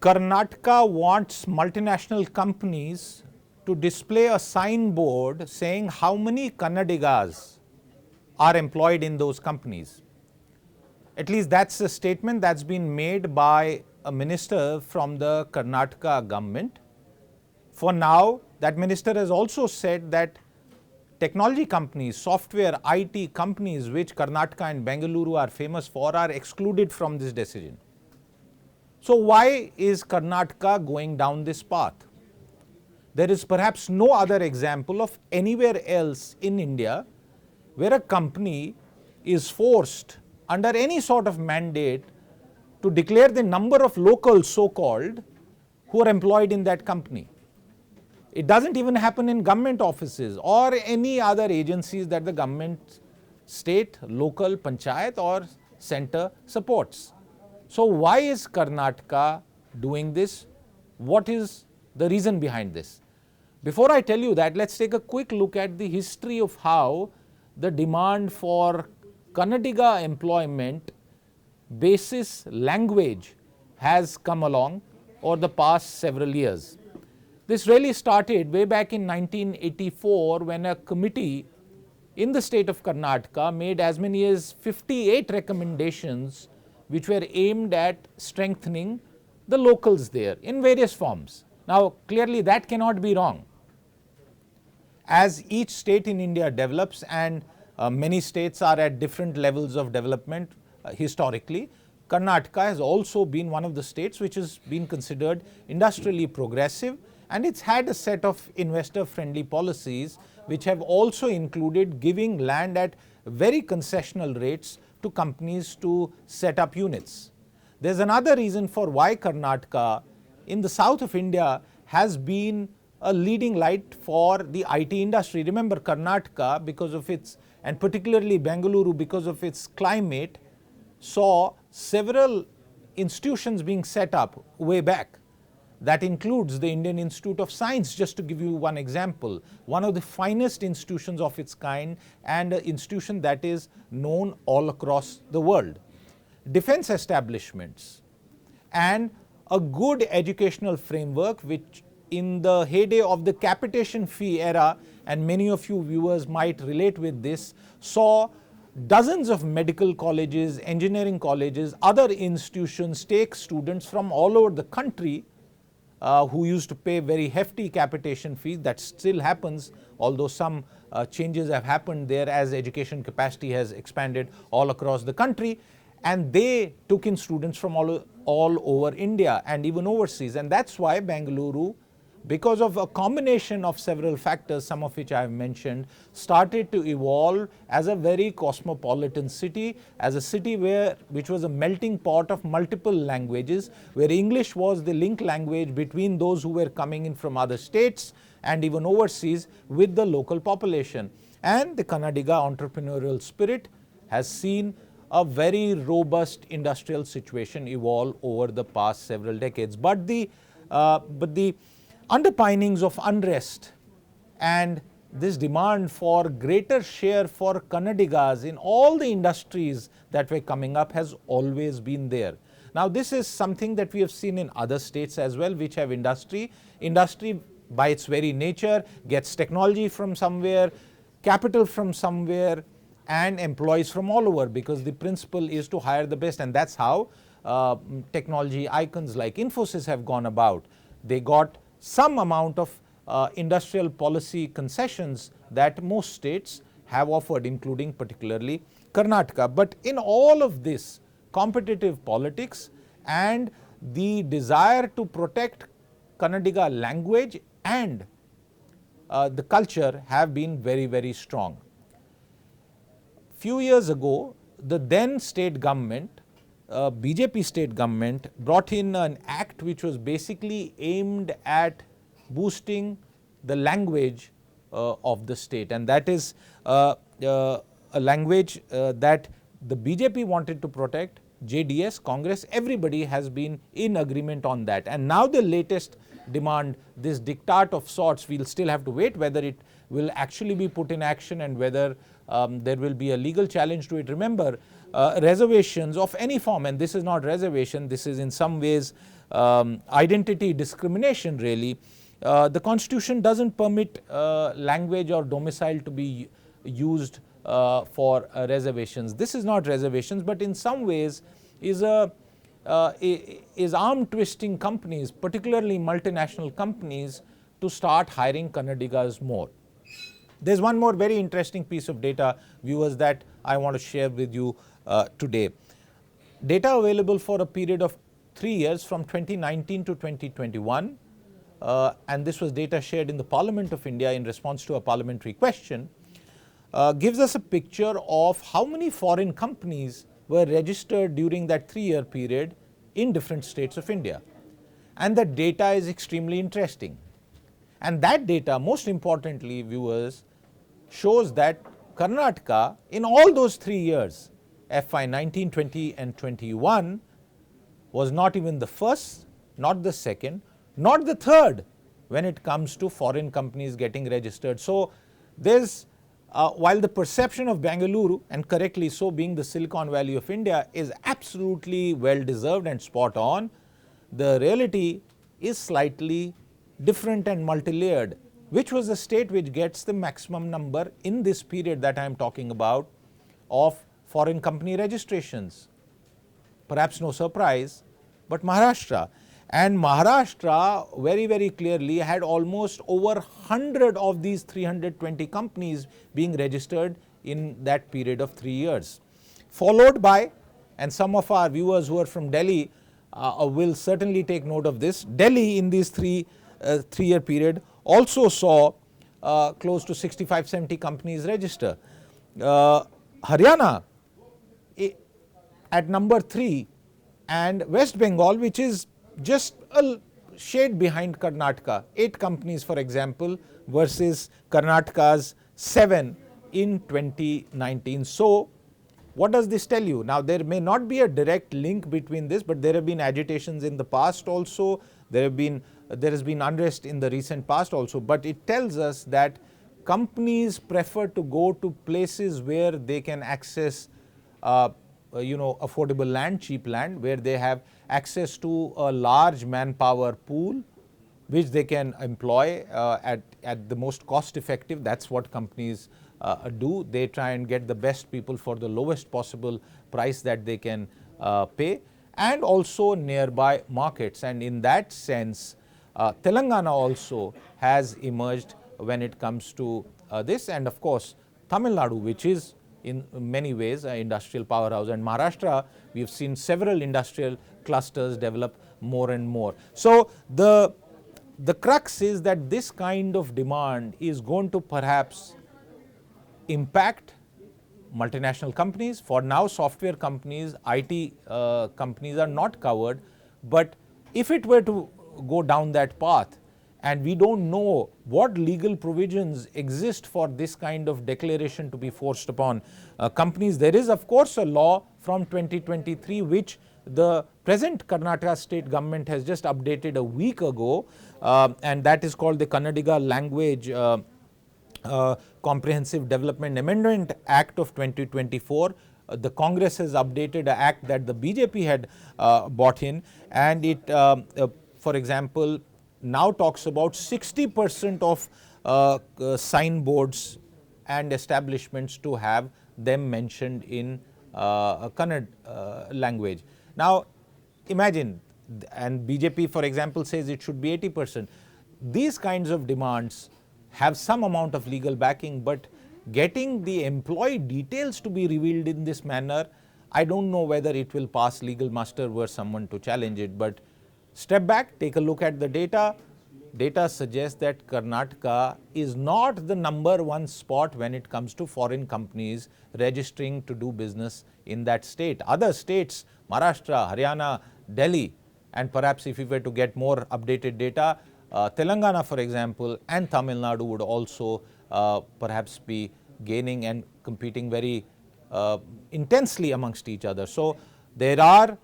Karnataka wants multinational companies to display a signboard saying how many Kannadigas are employed in those companies. At least that's a statement that's been made by a minister from the Karnataka government. For now, that minister has also said that technology companies, software, IT companies, which Karnataka and Bengaluru are famous for, are excluded from this decision. So why is Karnataka going down this path? There is perhaps no other example of anywhere else in India where a company is forced under any sort of mandate to declare the number of locals, so-called, who are employed in that company. It doesn't even happen in government offices or any other agencies that the government, state, local, panchayat or center supports. So why is Karnataka doing this? What is the reason behind this? Before I tell you that, let's take a quick look at the history of how the demand for Kannadiga employment basis language has come along over the past several years. This really started way back in 1984 when a committee in the state of Karnataka made as many as 58 recommendations which were aimed at strengthening the locals there in various forms. Now, clearly that cannot be wrong. As each state in India develops, and many states are at different levels of development historically, Karnataka has also been one of the states which has been considered industrially progressive, and it's had a set of investor-friendly policies which have also included giving land at very concessional rates to companies to set up units. There's another reason for why Karnataka in the south of India has been a leading light for the IT industry. Remember, Karnataka, because of its, and particularly Bengaluru because of its climate, saw several institutions being set up way back. That includes the Indian Institute of Science, just to give you one example, one of the finest institutions of its kind and an institution that is known all across the world. Defense establishments and a good educational framework, which in the heyday of the capitation fee era, and many of you viewers might relate with this, saw dozens of medical colleges, engineering colleges, other institutions take students from all over the country who used to pay very hefty capitation fees. That still happens, although some changes have happened there as education capacity has expanded all across the country, and they took in students from all over India and even overseas. And that's why Bengaluru, because of a combination of several factors, some of which I have mentioned, started to evolve as a very cosmopolitan city, as a city which was a melting pot of multiple languages, where English was the link language between those who were coming in from other states and even overseas with the local population. And the Kannadiga entrepreneurial spirit has seen a very robust industrial situation evolve over the past several decades. But the underpinnings of unrest and this demand for greater share for Kannadigas in all the industries that were coming up has always been there. Now, this is something that we have seen in other states as well, which have industry. Industry by its very nature gets technology from somewhere, capital from somewhere, and employees from all over, because the principle is to hire the best. And that's how technology icons like Infosys have gone about. They got some amount of industrial policy concessions that most states have offered, including particularly Karnataka. But in all of this, competitive politics and the desire to protect Kannadiga language and the culture have been very, very strong. Few years ago, the then state government, BJP state government, brought in an act which was basically aimed at boosting the language of the state, and that is a language that the BJP wanted to protect. JDS, Congress, everybody has been in agreement on that. And now the latest demand, this diktat of sorts, we'll still have to wait whether it will actually be put in action and whether there will be a legal challenge to it. Remember, reservations of any form, and this is not reservation, this is in some ways identity discrimination really. The constitution doesn't permit language or domicile to be used for reservations. This is not reservations, but in some ways is arm twisting companies, particularly multinational companies, to start hiring Kannadigas more. There's one more very interesting piece of data, viewers, that I want to share with you today. Data available for a period of 3 years from 2019 to 2021, and this was data shared in the Parliament of India in response to a parliamentary question, gives us a picture of how many foreign companies were registered during that 3-year period in different states of India. And the data is extremely interesting. And that data, most importantly, viewers, shows that Karnataka, in all those 3 years, FY 19, 20 and 21, was not even the first, not the second, not the third when it comes to foreign companies getting registered. So there's, while the perception of Bengaluru, and correctly so, being the Silicon Valley of India, is absolutely well deserved and spot on, the reality is slightly different and multi-layered. Which was the state which gets the maximum number in this period that I am talking about of foreign company registrations? Perhaps no surprise, but Maharashtra. And Maharashtra very, very clearly had almost over 100 of these 320 companies being registered in that period of 3 years. Followed by, and some of our viewers who are from Delhi will certainly take note of this, Delhi in this 3-year period also saw close to 65-70 companies register. Haryana at number 3, and West Bengal, which is just a shade behind Karnataka, 8 companies for example versus Karnataka's 7 in 2019. So what does this tell you? Now there may not be a direct link between this, but there have been agitations in the past also, there has been unrest in the recent past also, but it tells us that companies prefer to go to places where they can access affordable land, cheap land, where they have access to a large manpower pool which they can employ at the most cost effective. That's what companies do. They try and get the best people for the lowest possible price that they can pay, and also nearby markets. And in that sense, Telangana also has emerged when it comes to this, and of course Tamil Nadu, which is in many ways an industrial powerhouse, and Maharashtra, we have seen several industrial clusters develop more and more. So the crux is that this kind of demand is going to perhaps impact multinational companies. For now, software companies, IT companies are not covered, but if it were to go down that path, and we don't know what legal provisions exist for this kind of declaration to be forced upon companies. There is of course a law from 2023 which the present Karnataka state government has just updated a week ago, and that is called the Kannadiga Language Comprehensive Development Amendment Act of 2024. The Congress has updated an act that the BJP had brought in, and it, for example, now talks about 60% of signboards and establishments to have them mentioned in Kannada language. Now imagine, and BJP for example says it should be 80%. These kinds of demands have some amount of legal backing, but getting the employee details to be revealed in this manner, I don't know whether it will pass legal muster were someone to challenge it. But step back, take a look at the data. Data suggests that Karnataka is not the number 1 spot when it comes to foreign companies registering to do business in that state. Other states, Maharashtra, Haryana, Delhi, and perhaps if we were to get more updated data, Telangana for example, and Tamil Nadu would also perhaps be gaining and competing very intensely amongst each other. So there are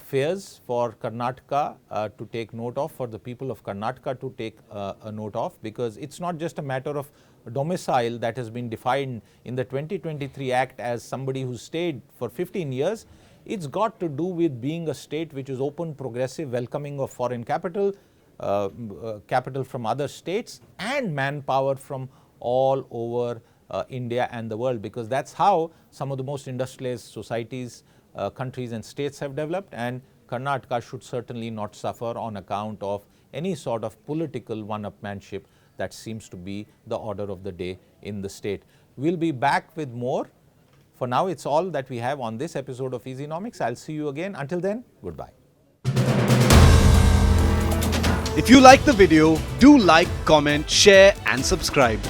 fears for Karnataka to take note of, for the people of Karnataka to take a note of, because it's not just a matter of domicile that has been defined in the 2023 Act as somebody who stayed for 15 years. It's got to do with being a state which is open, progressive, welcoming of foreign capital, capital from other states, and manpower from all over India and the world, because that's how some of the most industrialized societies, countries and states have developed, and Karnataka should certainly not suffer on account of any sort of political one-upmanship that seems to be the order of the day in the state. We'll be back with more. For now, it's all that we have on this episode of Easynomics. I'll see you again. Until then, goodbye. If you like the video, do like, comment, share and subscribe.